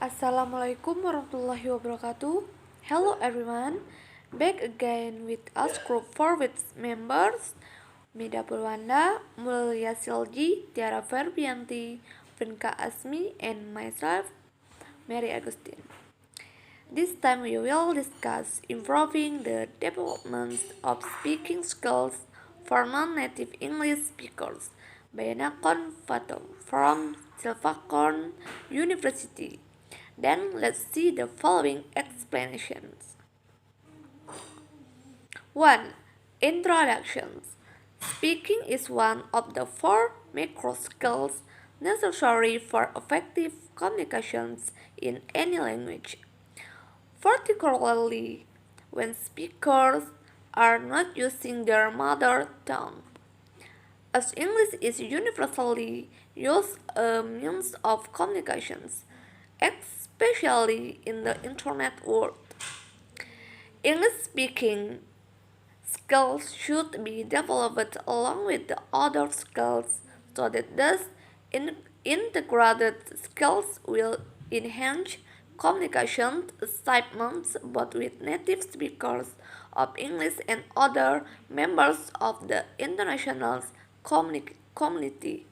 Assalamualaikum warahmatullahi wabarakatuh. Hello everyone, back again with us group 4 with members Mida Purwanda, Mulia Silji, Tiara Ferbianti, Vinka Asmi, and myself, Mary Agustin. This time we will discuss improving the development of speaking skills for non-native English speakers by Nakon Fato from Silvacorn University. Then let's see the following explanations. 1. Introductions. Speaking is one of the four macro skills necessary for effective communications in any language, particularly when speakers are not using their mother tongue. As English is universally used a means of communications, especially in the internet world, English speaking skills should be developed along with the other skills so that these integrated skills will enhance communication achievements both with native speakers of English and other members of the international community.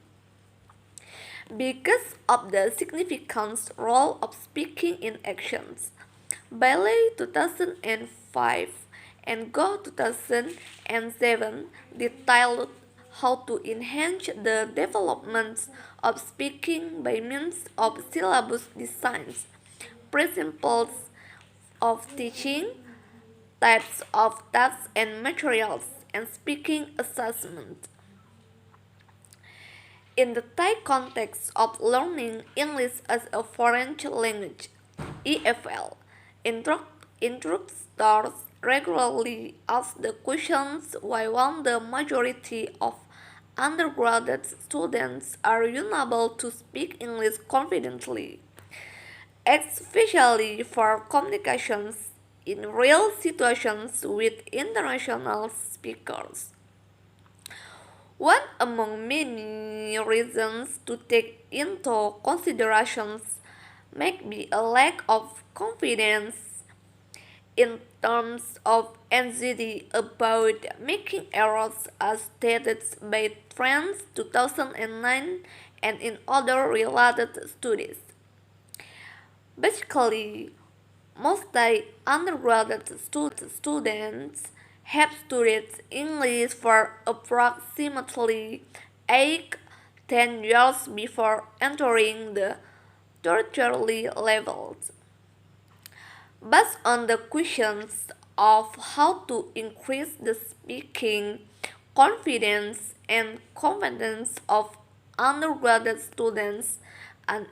Because of the significant role of speaking in actions, Bailey 2005 and Go 2007 detailed how to enhance the development of speaking by means of syllabus designs, principles of teaching, types of tasks and materials, and speaking assessment. In the Thai context of learning English as a foreign language, EFL, instructors regularly ask the questions why one the majority of undergraduate students are unable to speak English confidently, especially for communications in real situations with international speakers. One among many reasons to take into consideration might be a lack of confidence in terms of anxiety about making errors as stated by Trends 2009 and in other related studies. Basically, most Thai undergraduate students have studied English for approximately 8-10 years before entering the tertiary levels. Based on the questions of how to increase the speaking confidence and competence of undergraduate students, an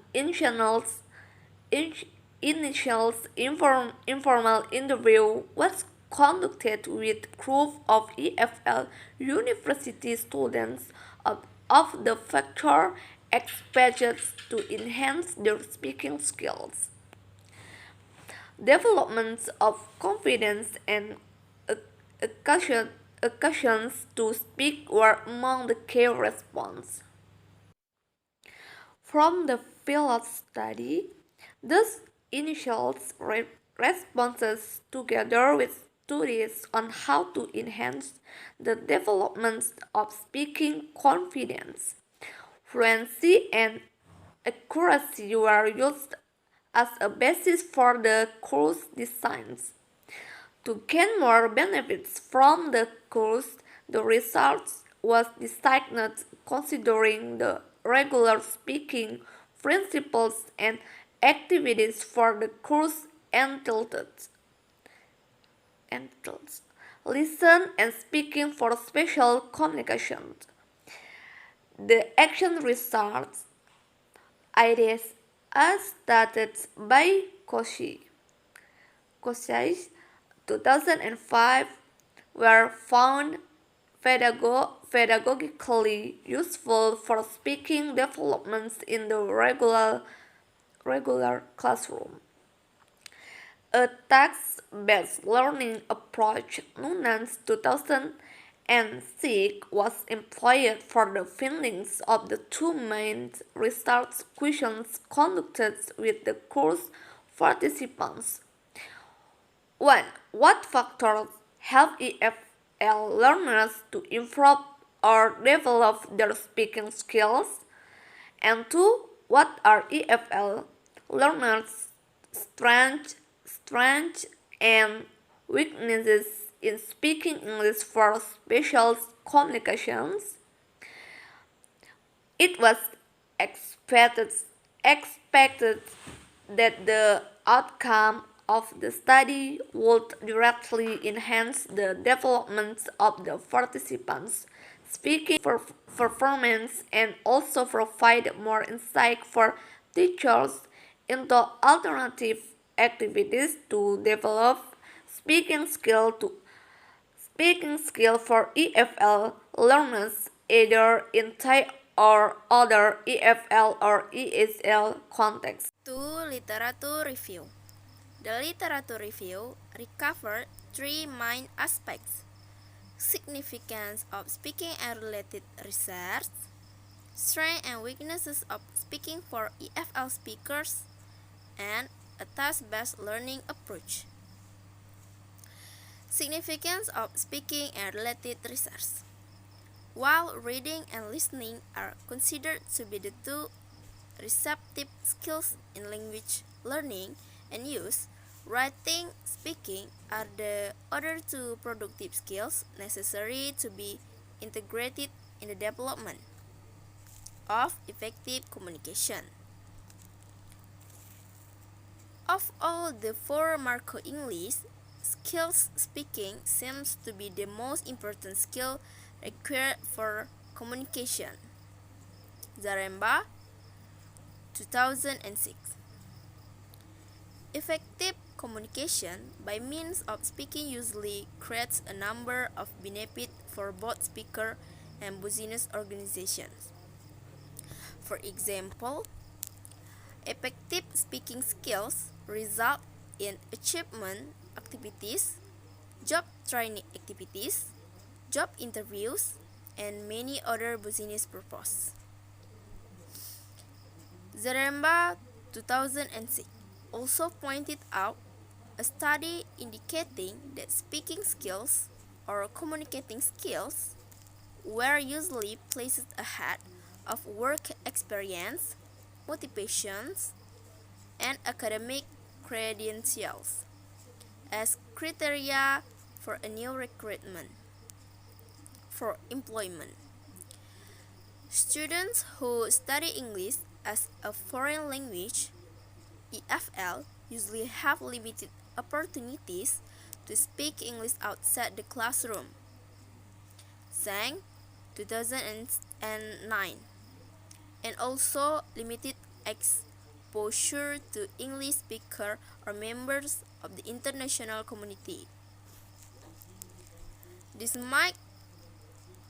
informal interview was conducted with group of EFL university students of the factor expected to enhance their speaking skills. Developments of confidence and occasions to speak were among the key responses. From the field study, these initial responses, together with studies on how to enhance the development of speaking confidence, fluency, and accuracy, were used as a basis for the course designs. To gain more benefits from the course, the research was designed considering the regular speaking principles and activities for the course entitled Listen and Speaking for Special Communication. The action research ideas as stated by Koshai 2005 were found pedagogically useful for speaking developments in the regular classroom. A task-based learning approach, known as 2008, and seek was employed for the findings of the two main research questions conducted with the course participants. 1. What factors help EFL learners to improve or develop their speaking skills? And 2. What are EFL learners' strengths and weaknesses in speaking English for special communications? It was expected, expected that the outcome of the study would directly enhance the development of the participants' speaking performance and also provide more insight for teachers into alternative activities to develop speaking skill to speaking skill for EFL learners either in Thai or other EFL or ESL contexts. 2. Literature review. The literature review recovered three main aspects: significance of speaking and related research, strengths and weaknesses of speaking for EFL speakers, and a task-based learning approach. Significance of speaking and related research. While reading and listening are considered to be the two receptive skills in language learning and use, writing, speaking are the other two productive skills necessary to be integrated in the development of effective communication. Of all the four Marco English skills, speaking seems to be the most important skill required for communication. Zaremba, 2006. Effective communication by means of speaking usually creates a number of benefits for both speaker and business organizations. For example, effective speaking skills result in achievement activities, job training activities, job interviews, and many other business purposes. Zaremba 2006 also pointed out a study indicating that speaking skills or communicating skills were usually placed ahead of work experience, motivations, and academic credentials as criteria for a new recruitment for employment. Students who study English as a foreign language (EFL) usually have limited opportunities to speak English outside the classroom. Zhang, 2009, and also limited exposure to English speakers or members of the international community. This might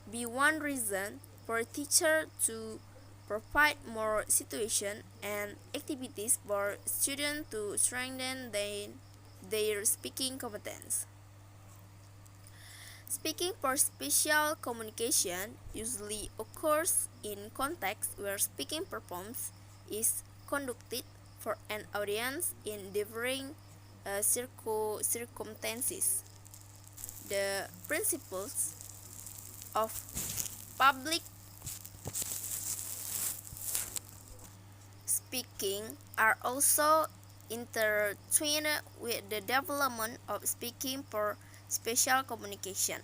be one reason for a teacher to provide more situations and activities for students to strengthen their speaking competence. Speaking for special communication usually occurs in contexts where speaking performance is conducted for an audience in differing circumstances. The principles of public speaking are also intertwined with the development of speaking for special communication.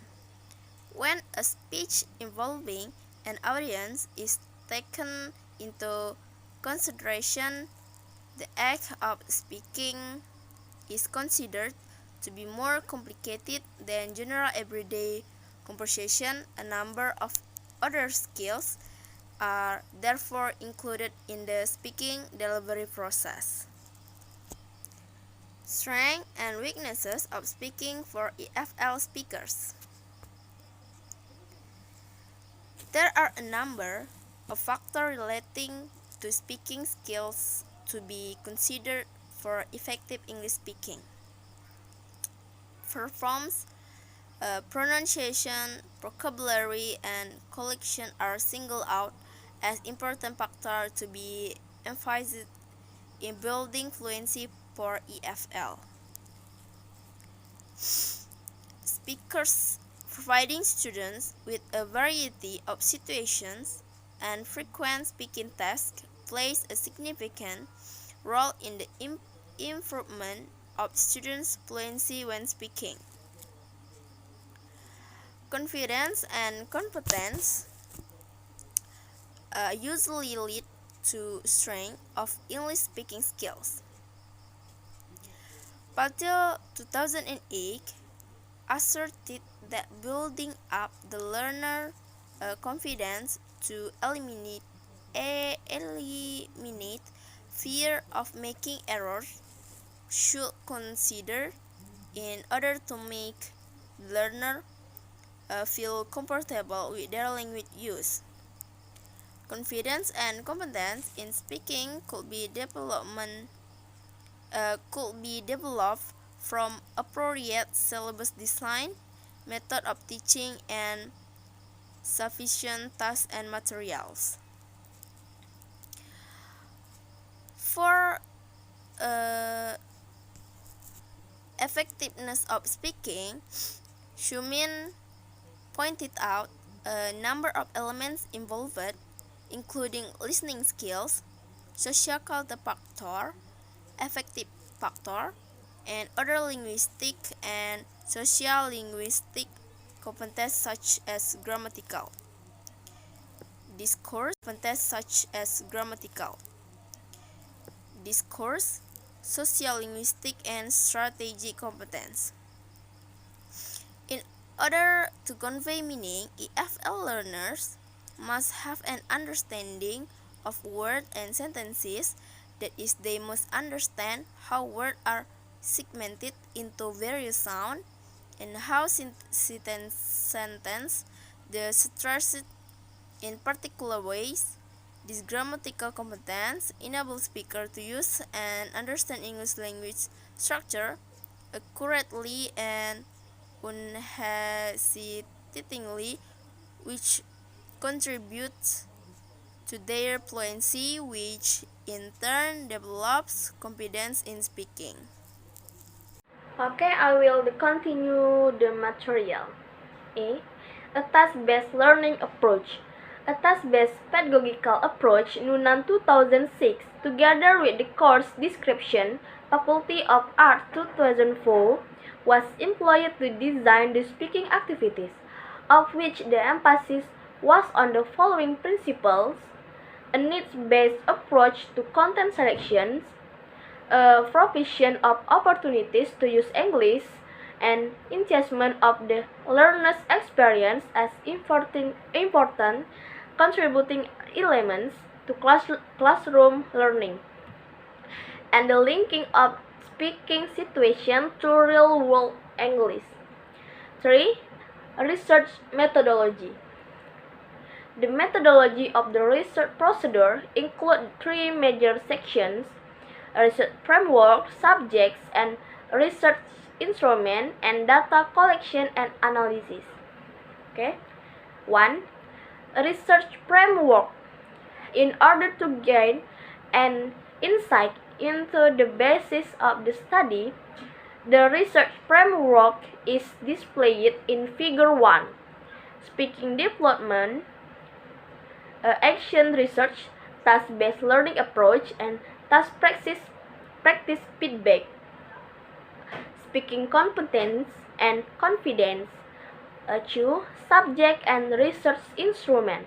When a speech involving an audience is taken into consideration, the act of speaking is considered to be more complicated than general everyday conversation. A number of other skills are therefore included in the speaking delivery process. Strengths and weaknesses of speaking for EFL speakers. There are a number of factors relating to speaking skills to be considered for effective English speaking. Performance Pronunciation, vocabulary, and collection are singled out as important factors to be emphasized in building fluency for EFL. Speakers providing students with a variety of situations and frequent speaking tasks plays a significant role in the improvement of students' fluency when speaking. Confidence and competence usually lead to strength of English speaking skills. Patel 2008 asserted that building up the learner confidence to eliminate fear of making errors should consider in order to make the learner feel comfortable with their language use. Confidence and competence in speaking could be developed from appropriate syllabus design, method of teaching, and sufficient tasks and materials. For effectiveness of speaking, Schumann pointed out a number of elements involved, including listening skills, social culture factor, affective factor, and other linguistic and social linguistic competences such as grammatical discourse, social linguistic, and strategic competence. In order to convey meaning, EFL learners must have an understanding of words and sentences. That is, they must understand how words are segmented into various sounds and how sentence the structured in particular ways. This grammatical competence enables speakers to use and understand English language structure accurately and unhesitatingly, which contributes to their fluency, which in turn develops confidence in speaking. Okay, I will continue the material. A. A task-based learning approach. A task-based pedagogical approach, Nunan 2006, together with the course description, Faculty of Arts 2004, was employed to design the speaking activities, of which the emphasis was on the following principles: a needs-based approach to content selections, provision of opportunities to use English, and enhancement of the learner's experience as important contributing elements to classroom learning, and the linking of speaking situation to real-world English. 3. Research methodology. The methodology of the research procedure includes three major sections: research framework, subjects, and research instrument, and data collection and analysis. Okay. 1. Research framework. In order to gain an insight into the basis of the study, the research framework is displayed in Figure 1. Speaking development, action research, task-based learning approach, and task practice feedback. Speaking competence and confidence. 2. Subject and research instrument.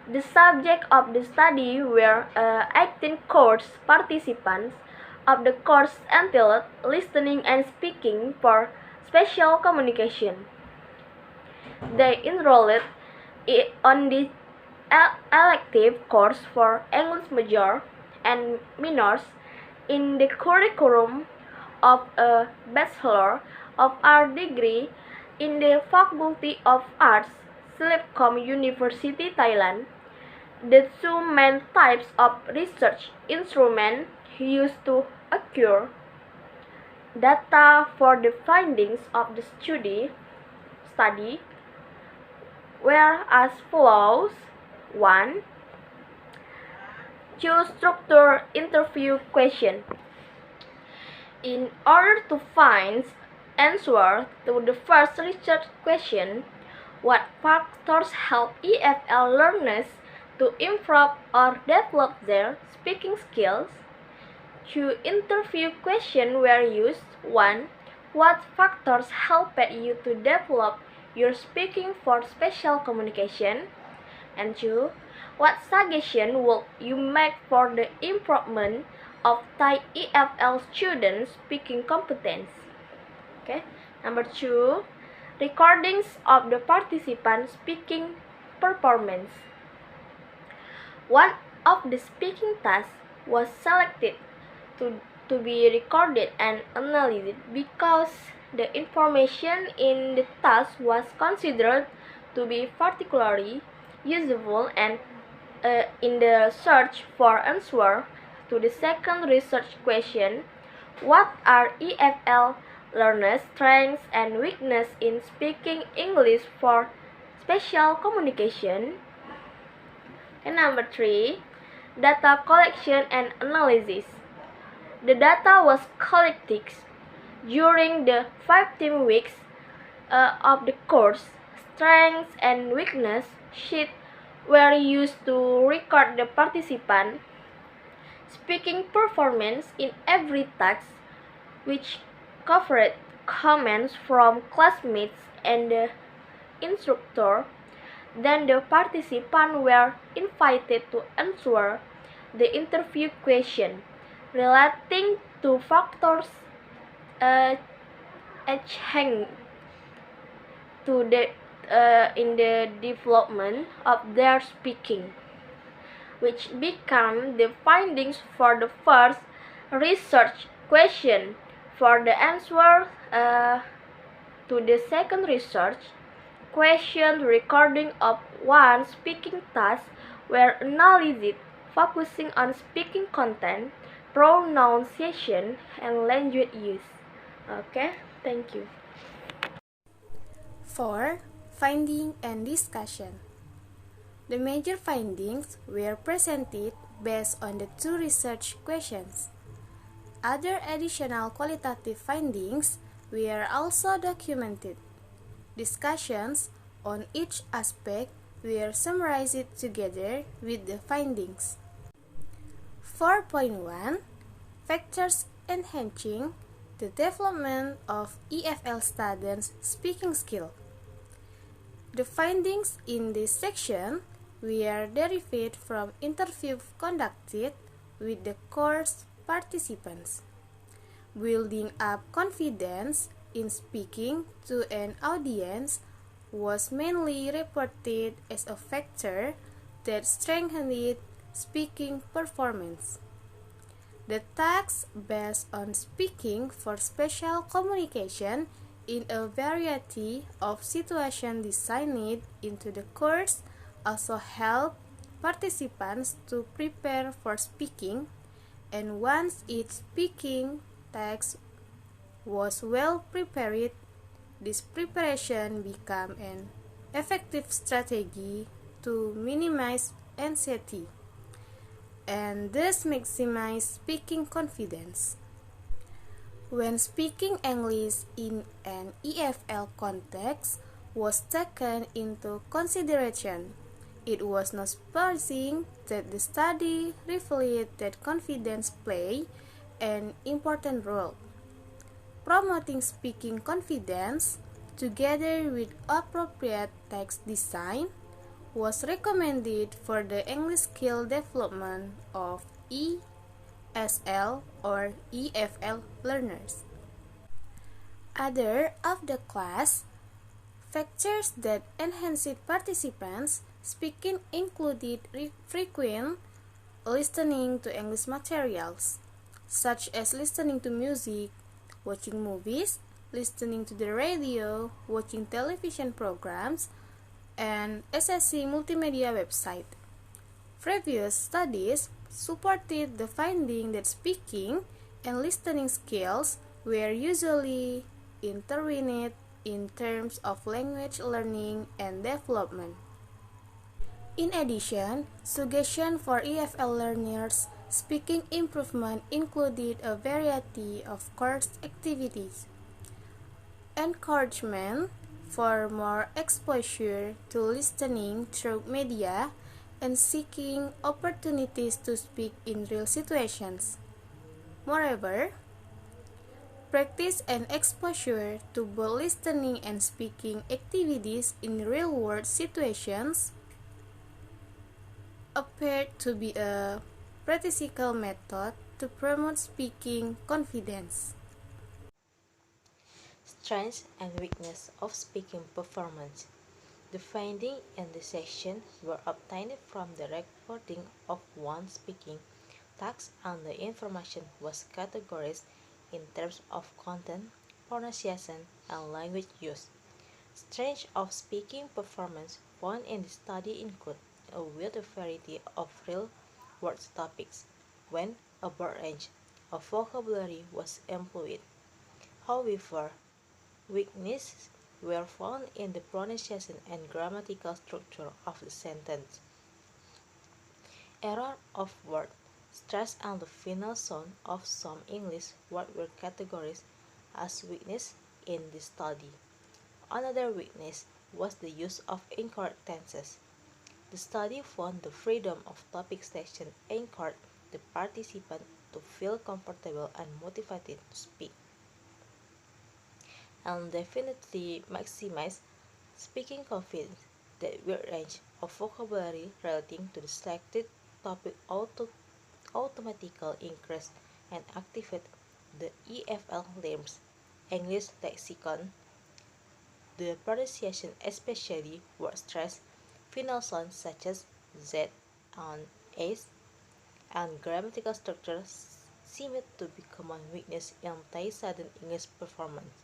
The subject of the study were 18 course participants of the course entailed listening and speaking for special communication. They enrolled on the elective course for English major and minors in the curriculum of a Bachelor of Arts degree in the Faculty of Arts, Slipcom University, Thailand. The two main types of research instruments used to acquire data for the findings of the study study were as follows. 1. Choose structure interview question. In order to find answer to the first research question, what factors help EFL learners to improve or develop their speaking skills? Two interview questions were used. 1. What factors helped you to develop your speaking for special communication? And 2. What suggestion would you make for the improvement of Thai EFL students' speaking competence? Okay. Number 2. Recordings of the participant speaking performance. One of the speaking tasks was selected to be recorded and analyzed because the information in the task was considered to be particularly useful and in the search for answer to the second research question, what are EFL learners' strengths and weaknesses in speaking English for special communication? And number 3, data collection and analysis. The data was collected during the 15 weeks of the course. Strengths and weakness sheets were used to record the participant speaking performance in every task, which covered comments from classmates and the instructor. Then the participants were invited to answer the interview question relating to factors change to the in the development of their speaking, which became the findings for the first research question. For the answer to the second research question, recording of one speaking task were analyzed, focusing on speaking content, pronunciation, and language use. Okay, thank you. 4. Finding and discussion. The major findings were presented based on the two research questions. Other additional qualitative findings were also documented. Discussions on each aspect were summarized together with the findings. 4.1 Factors enhancing the development of EFL students' speaking skill. The findings in this section were derived from interviews conducted with the course participants. Building up confidence in speaking to an audience was mainly reported as a factor that strengthened speaking performance. The tasks based on speaking for special communication in a variety of situations designed into the course also help participants to prepare for speaking, and once each speaking text was well prepared, this preparation became an effective strategy to minimize anxiety and thus maximize speaking confidence. When speaking English in an EFL context was taken into consideration, it was not surprising that the study revealed that confidence played an important role. Promoting speaking confidence, together with appropriate text design, was recommended for the English skill development of ESL or EFL learners. Other of the class factors that enhanced participants' speaking included frequent listening to English materials, such as listening to music, watching movies, listening to the radio, watching television programs, and accessing multimedia websites. Previous studies supported the finding that speaking and listening skills were usually intertwined in terms of language learning and development. In addition, suggestions for EFL learners' speaking improvement included a variety of course activities, encouragement for more exposure to listening through media, and seeking opportunities to speak in real situations. Moreover, practice and exposure to both listening and speaking activities in real-world situations appeared to be a practical method to promote speaking confidence. Strengths and weakness of speaking performance. The findings in this section were obtained from the recording of one speaking task, and the information was categorized in terms of content, pronunciation, and language use. Strengths of speaking performance found in the study include a wide variety of real-world topics when a broad range of vocabulary was employed. However, weaknesses were found in the pronunciation and grammatical structure of the sentence. Error of word, stress on the final sound of some English words were categorized as weakness in the study. Another weakness was the use of incorrect tenses. The study found the freedom of topic selection encouraged the participant to feel comfortable and motivated to speak, and definitely maximize speaking confidence. The wide range of vocabulary relating to the selected topic automatically increase and activate the EFL limbs, English lexicon, the pronunciation, especially word stress, final sounds such as Z and S, and grammatical structures seemed to be common weakness in Thai sudden English performance.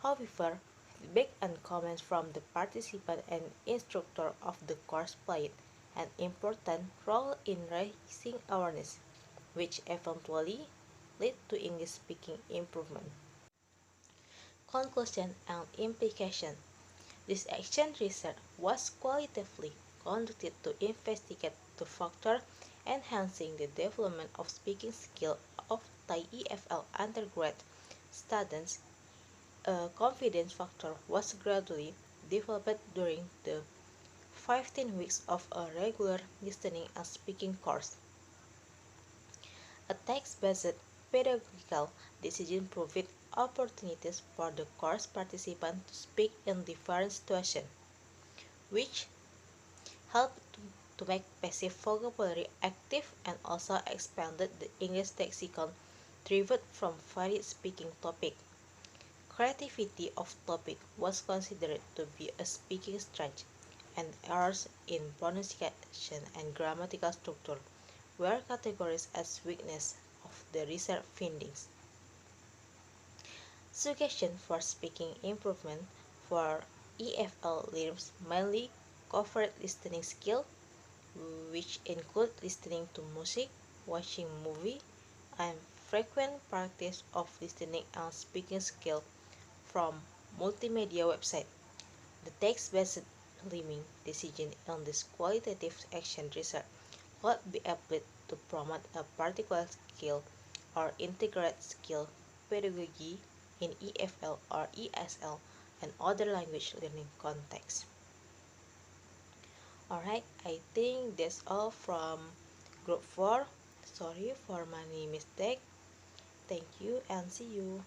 However, feedback and comments from the participant and instructor of the course played an important role in raising awareness, which eventually led to English speaking improvement. Conclusion and implication. This action research was qualitatively conducted to investigate the factor enhancing the development of speaking skill of Thai EFL undergrad students. A confidence factor was gradually developed during the 15 weeks of a regular listening and speaking course. A text-based pedagogical decision provided opportunities for the course participants to speak in different situations, which helped to make passive vocabulary active and also expanded the English lexicon derived from varied speaking topics. Creativity of topic was considered to be a speaking strength, and errors in pronunciation and grammatical structure were categorized as weakness of the research findings. Suggestions for speaking improvement for EFL learners mainly covered listening skill, which include listening to music, watching movie, and frequent practice of listening and speaking skill from multimedia website. The text-based learning decision on this qualitative action research could be applied to promote a particular skill or integrate skill pedagogy in EFL or ESL and other language learning contexts. Alright, I think that's all from group 4. Sorry for my mistake. Thank you and see you.